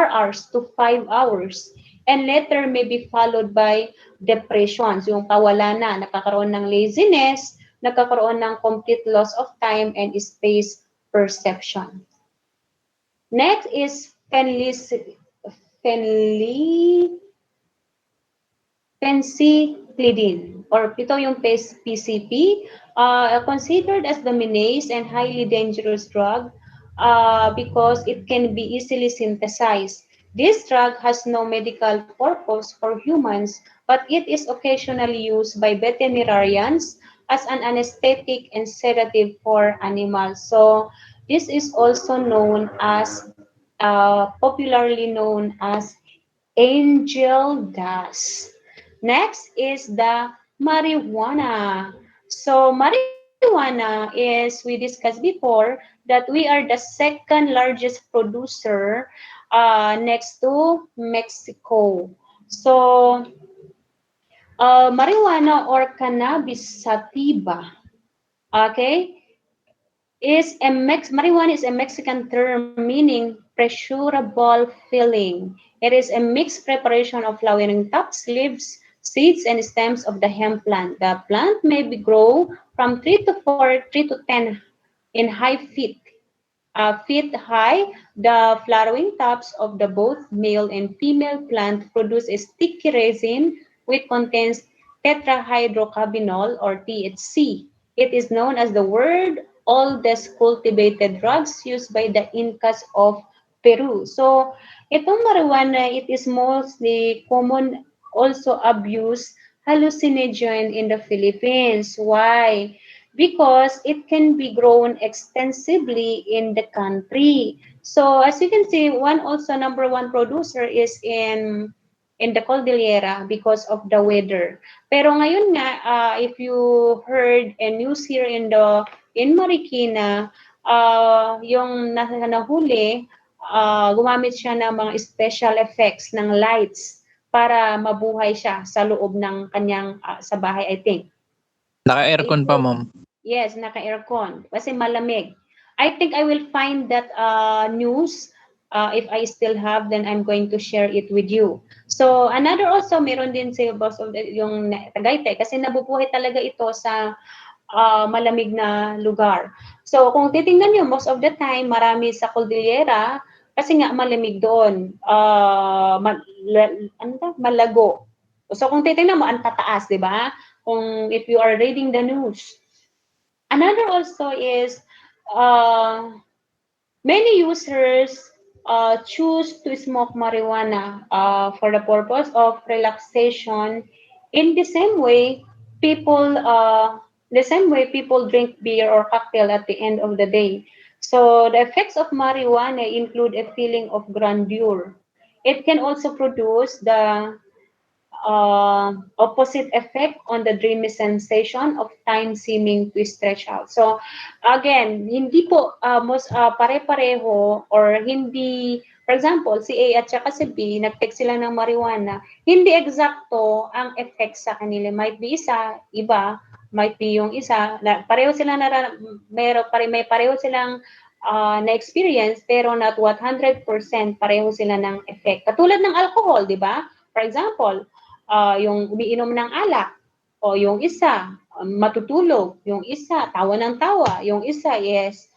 Speaker 1: hours to 5 hours and later may be followed by depressions, yung pawala na, nakakaroon ng laziness, nakakaroon ng complete loss of time and space perception. Next is phencyclidine, or ito yung PCP, considered as the menace and highly dangerous drug because it can be easily synthesized. This drug has no medical purpose for humans, but it is occasionally used by veterinarians as an anesthetic and sedative for animals. So this is also known as, popularly known as angel dust. Next is the marijuana. So marijuana is, we discussed before, that we are the second largest producer next to Mexico. So marijuana or cannabis sativa, okay, marijuana is a Mexican term meaning pressurable filling. It is a mixed preparation of flowering tops, leaves, seeds, and stems of the hemp plant. The plant may be grown from 3 to 10 in feet high. The flowering tops of the both male and female plant produce a sticky resin which contains tetrahydrocannabinol or THC. It is known as the world oldest cultivated drugs used by the Incas of Peru. So, itong marijuana, it is mostly common also abuse hallucinogen in the Philippines. Why? Because it can be grown extensively in the country. So as you can see, number one producer is in the Cordillera because of the weather. Pero ngayon nga, if you heard a news here in Marikina, yung nahuli, gumamit siya ng mga special effects ng lights para mabuhay siya sa loob ng kanyang sa bahay, I think.
Speaker 8: Naka-aircon pa, ma'am.
Speaker 1: Yes, naka-aircon. Kasi malamig. I think I will find that news. If I still have, then I'm going to share it with you. So, another also, meron din sa boss of yung Tagaytay kasi nabubuhay talaga ito sa malamig na lugar. So, kung titingnan nyo, most of the time, marami sa Cordillera kasi nga malamig doon. Malago. So, kung titingnan mo, ang tataas, di ba? Kung if you are reading the news. Another also is many users choose to smoke marijuana for the purpose of relaxation. In the same way, people drink beer or cocktail at the end of the day. So the effects of marijuana include a feeling of grandeur. It can also produce the opposite effect on the dreamy sensation of time seeming to stretch out. So, again, hindi po pare-pareho or hindi, for example, si A at saka si B, nag-take sila ng marijuana, hindi eksakto ang effect sa kanila. Might be isa, iba, might be yung isa, pareho sila may pareho silang na-experience, pero not 100% pareho sila ng effect. Katulad ng alcohol, di ba? For example, yung umiinom ng alak, o yung isa, matutulog, yung isa, tawa ng tawa, yung isa is,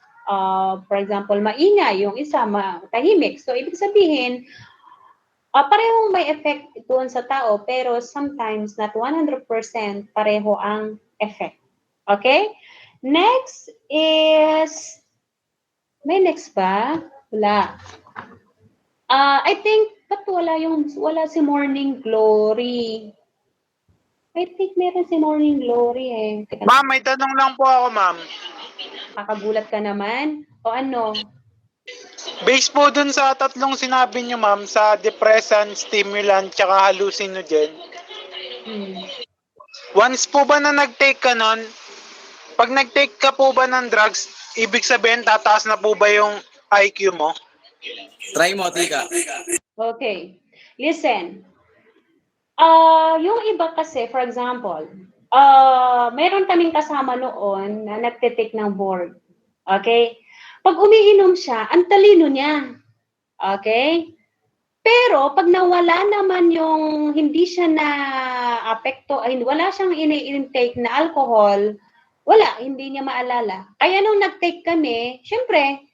Speaker 1: for example, maingay, yung isa, tahimik. So, ibig sabihin, parehong may effect doon sa tao, pero sometimes not 100% pareho ang effect. Okay? Next is, may next ba? Wala. I think, ba't wala si Morning Glory? I think meron si Morning Glory eh.
Speaker 5: Ma'am, may tanong lang po ako, ma'am.
Speaker 1: Kakagulat ka naman? O ano?
Speaker 5: Based po dun sa tatlong sinabi niyo, ma'am, sa depressant, stimulant, tsaka hallucinogen. Once po ba na nag-take ka nun, pag nag-take ka po ba ng drugs, ibig sabihin, tataas na po ba yung IQ mo?
Speaker 4: Try mo, Tika.
Speaker 1: Okay. Listen. Yung iba kasi, for example, meron kaming kasama noon na nagtitake ng board. Okay? Pag umiinom siya, ang talino niya. Okay? Pero pag nawala naman yung hindi siya na apekto, wala siyang ini-intake na alcohol, wala, hindi niya maalala. Kaya nung nag-take kami, syempre,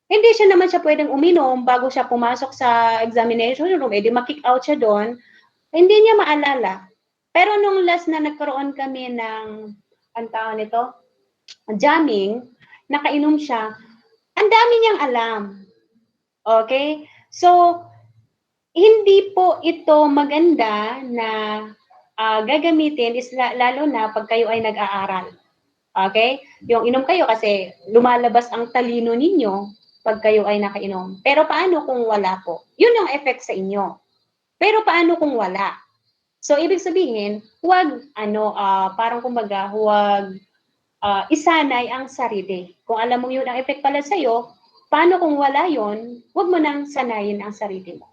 Speaker 1: hindi siya naman siya pwedeng uminom bago siya pumasok sa examination room, edi ma-kick out siya doon, hindi niya maalala. Pero nung last na nagkaroon kami ng, ang tawag nito, jamming, nakainom siya, ang dami niyang alam. Okay? So, hindi po ito maganda na gagamitin, lalo na pag kayo ay nag-aaral. Okay? Yung inom kayo kasi lumalabas ang talino ninyo pag kayo ay nakainom. Pero paano kung wala po? Yun ang effect sa inyo. Pero paano kung wala? So, ibig sabihin, parang kumbaga, huwag isanay ang sarili. Kung alam mo yun ang effect pala sa'yo, paano kung wala yun, huwag mo nang sanayin ang sarili mo.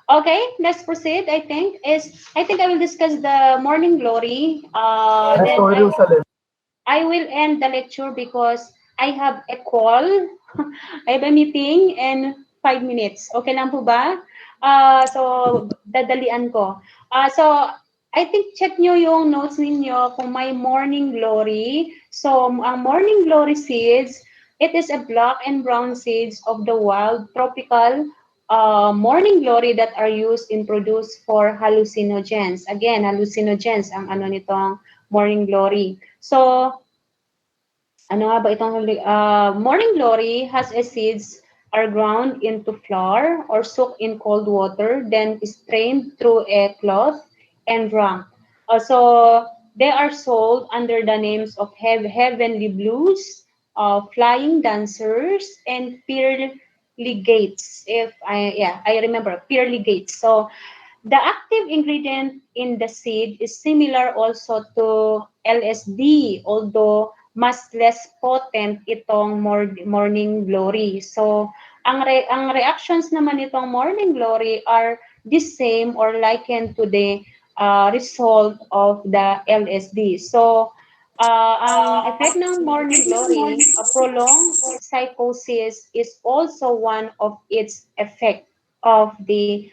Speaker 1: Okay, let's proceed. I think I will discuss the morning glory.
Speaker 2: Let's go Jerusalem.
Speaker 1: I will end the lecture because I have a call. I have a meeting in 5 minutes. Okay lang po ba? So, dadalian ko. So, I think check nyo yung notes ninyo kung may morning glory. So, ang morning glory seeds, it is a black and brown seeds of the wild tropical morning glory that are used in produce for hallucinogens. Again, hallucinogens ang ano nitong morning glory. So, ano nga ba itong morning glory has a seeds are ground into flour or soaked in cold water, then strained through a cloth and drunk. So they are sold under the names of heavenly blues, flying dancers, and pearly gates. I remember pearly gates. So the active ingredient in the seed is similar also to LSD, although mas less potent itong morning glory. So, ang reactions naman itong morning glory are the same or likened to the result of the LSD. So, ang effect ng morning glory, prolonged psychosis is also one of its effect of the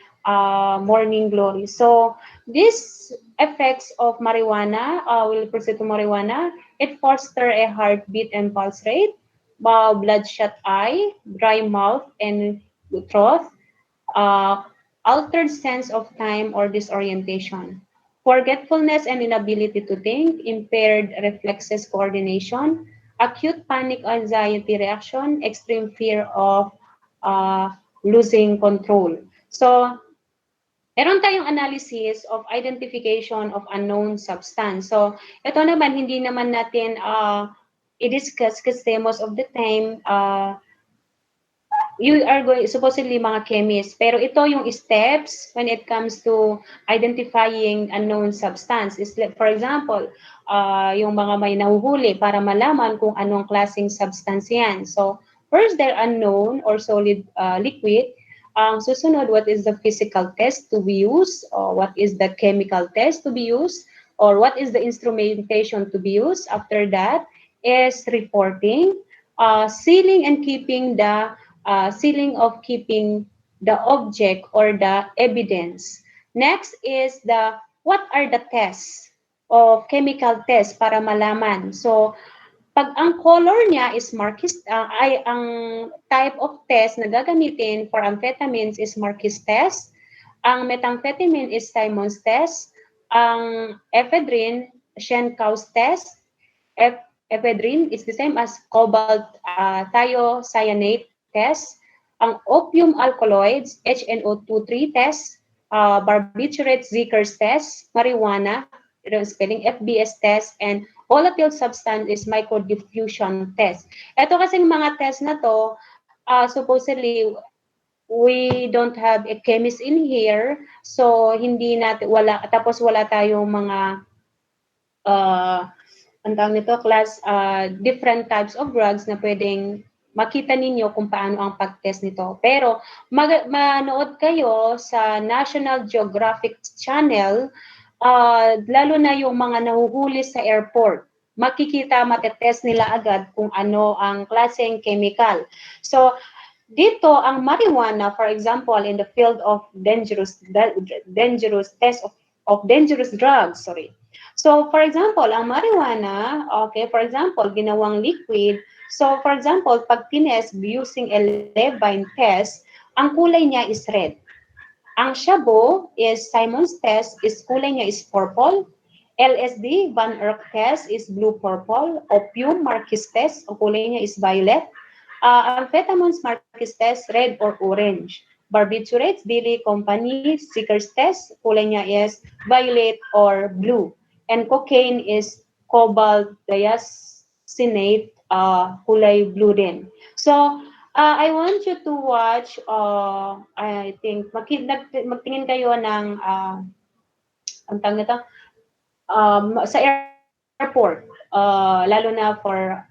Speaker 1: morning glory. So, these effects of marijuana, we'll proceed to marijuana. It fosters a heartbeat and pulse rate, bloodshot eye, dry mouth and throat, altered sense of time or disorientation, forgetfulness and inability to think, impaired reflexes coordination, acute panic anxiety reaction, extreme fear of losing control. So, meron tayong analysis of identification of unknown substance. So, ito naman, hindi naman natin i-discuss kasi most of the time, you are going, supposedly mga chemists, pero ito yung steps when it comes to identifying unknown substance. Is, for example, yung mga may nahuhuli para malaman kung anong klaseng substance yan. So, first, they're unknown or solid liquid. Susunod, what is the physical test to be used, or what is the chemical test to be used, or what is the instrumentation to be used. After that is reporting, sealing and keeping the keeping the object or the evidence. Next is what are the tests of chemical tests para malaman. So, pag ang color niya is Marquis, ang type of test na gagamitin for amphetamines is Marquis test. Ang methamphetamine is Simon's test. Ang ephedrine, Schenkau's test. Ephedrine is the same as cobalt thiocyanate test. Ang opium alkaloids, HNO2 3 test. Barbiturates Zeker's test. Marijuana, spelling FBS test, and volatile substance is microdiffusion test. Ito kasing mga test na to, supposedly, we don't have a chemist in here, so tapos wala tayong mga, ang tawag nito, different types of drugs na pwedeng makita ninyo kung paano ang pag-test nito. Pero, manood kayo sa National Geographic Channel, lalo na yung mga nahuhuli sa airport, makikita, matetest nila agad kung ano ang klaseng chemical. So, dito, ang marijuana, for example, in the field of dangerous test of dangerous drugs, So, for example, ang marijuana, for example, ginawang liquid. So, for example, pag tinest using a Levine test, ang kulay niya is red. Ang shabu is Simon's test, kulay niya is purple. LSD, Van Eyck test is blue-purple. Opium, Marquis test, ang kulay niya is violet. Amphetamines, Marquis test, red or orange. Barbiturates, Dilly Company, Zeker's test, kulay niya is violet or blue. And cocaine is cobalt thiocyanate, kulay blue din. So, I want you to watch, I think, magtingin kayo ng, ang tawag nito, sa airport, lalo na for,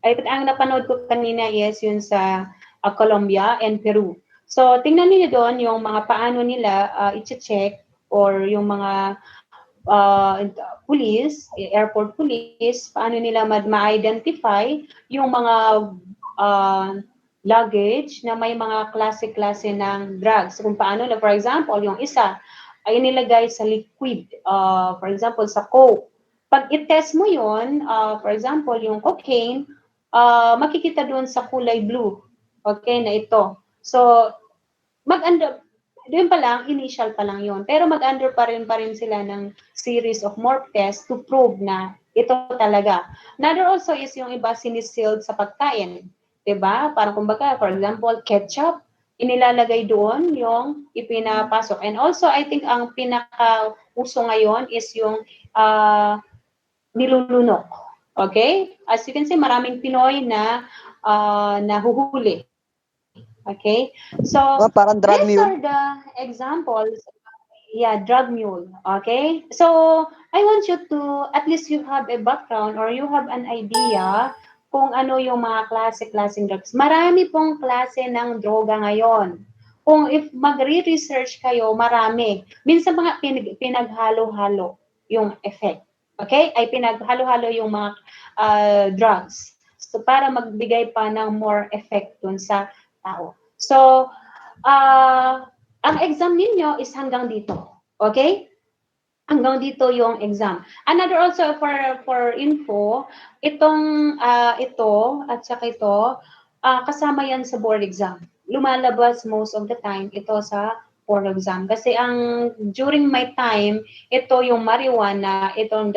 Speaker 1: ang napanood ko kanina is yun sa Colombia and Peru. So, tingnan niyo doon yung mga paano nila i-check or yung mga police, airport police, paano nila ma-identify yung mga luggage na may mga klase-klase ng drugs. Kung paano na, for example, yung isa ay nilagay sa liquid, for example, sa Coke. Pag i-test mo yun, for example, yung cocaine, makikita doon sa kulay blue. Okay, na ito. So, doon pa lang, initial pa lang yun. Pero mag-under pa rin sila ng series of more tests to prove na ito talaga. Another also is yung iba sinisealed sa pagkain. Diba? Parang kumbaga, for example, ketchup, inilalagay doon yung ipinapasok. And also, I think ang pinaka-uso ngayon is yung nilulunok. Okay? As you can see, maraming Pinoy na nahuhuli. Okay? So,
Speaker 9: parang drug
Speaker 1: these
Speaker 9: mule.
Speaker 1: are the examples. Yeah, drug mule. Okay? So, I want you to, at least you have a background or you have an idea kung ano yung mga klase-klaseng drugs. Marami pong klase ng droga ngayon. Kung if magre-research kayo, marami. Minsan mga pinaghalo-halo yung effect. Okay? Ay pinaghalo-halo yung mga drugs. So, para magbigay pa ng more effect dun sa tao. So, ang exam ninyo is hanggang dito. Okay? Hanggang dito yung exam. Another also for info, ito at saka ito, kasama yan sa board exam. Lumalabas most of the time ito sa board exam. Kasi during my time, ito yung marijuana, itong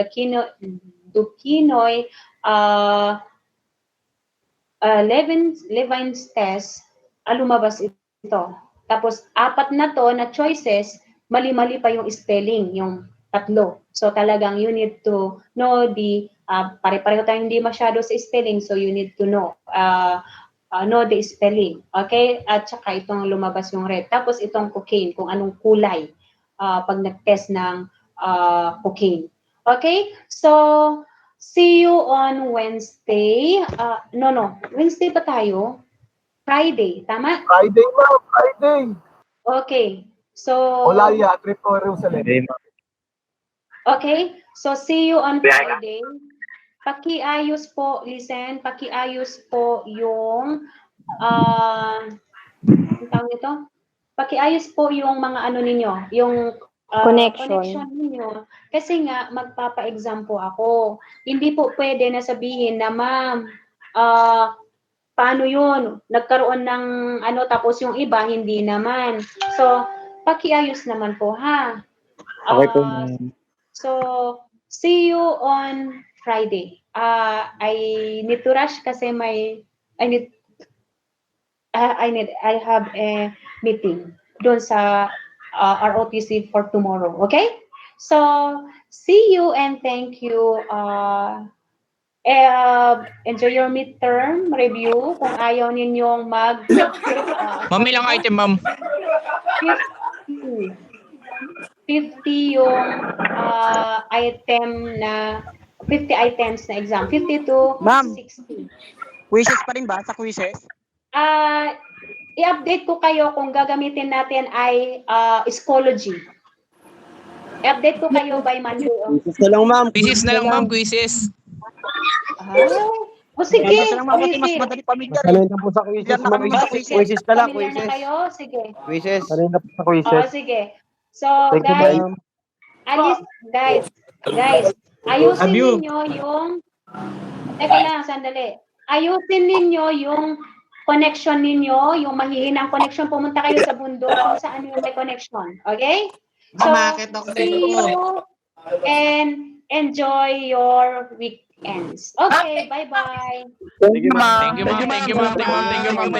Speaker 1: Duquinoy Levine's test, lumabas ito. Tapos, 4 na to na choices, mali-mali pa yung spelling, yung 3. So, talagang you need to know pare-pareho tayong hindi masyado sa spelling, so you need to know the spelling. Okay? At saka itong lumabas yung red. Tapos, itong cocaine, kung anong kulay pag nag-test ng cocaine. Okay? So, see you on Wednesday. Wednesday pa tayo? Friday, tama?
Speaker 2: Friday, ma'am. Friday.
Speaker 1: Okay. So,
Speaker 2: Olaya, trip to Jerusalem.
Speaker 1: okay. So, see you on Friday. Pakiayos po, listen, pakiayos po yung, ang tawag nito? Pakiayos po yung mga ano ninyo, yung connection ninyo. Kasi nga, magpapa-exam po ako. Hindi po pwede na sabihin na, ma'am, paano yun? Nagkaroon ng tapos yung iba, hindi naman. So, pakiayos naman po, ha?
Speaker 8: Okay po.
Speaker 1: So, see you on Friday. I need to rush kasi I have a meeting doon sa ROTC for tomorrow. Okay? So, see you and thank you. Enjoy your midterm review. Kung ayaw ninyong
Speaker 8: Ma'am, ilang item, ma'am?
Speaker 1: 50 yung item na 50 items na exam. 50 to
Speaker 9: Ma'am.
Speaker 1: 60.
Speaker 9: Quizzes pa rin ba sa quizzes?
Speaker 1: I-update ko kayo kung gagamitin natin ay Schoology. I-update ko kayo by Monday.
Speaker 7: Quizzes na lang, ma'am.
Speaker 8: Quizzes na lang, ma'am. Quizzes.
Speaker 1: Sige.
Speaker 9: Kasi lang, ma'am, mas madali pamilyar.
Speaker 2: Sanay na po sa quizzes,
Speaker 9: Yan na
Speaker 2: ma'am.
Speaker 9: kami sa quizzes.
Speaker 2: Quizzes na lang,
Speaker 1: Pamilya na
Speaker 2: quizzes.
Speaker 1: kayo? Sige.
Speaker 2: Quizzes. Sanay na po sa
Speaker 1: Oh,
Speaker 2: quizzes.
Speaker 1: sige. So,
Speaker 2: Thank you,
Speaker 1: guys,
Speaker 2: ma'am.
Speaker 1: guys, ayusin ninyo yung, teka lang, sandali. Ayusin ninyo yung connection ninyo, yung mahihinang connection. Pumunta kayo sa bundok kung saan yung may connection. Okay? So, see you and enjoy your weekends. Okay, bye-bye.
Speaker 8: Thank you, ma'am. Thank you, ma'am. Thank you, ma'am. Thank you, ma'am. Thank you, ma'am.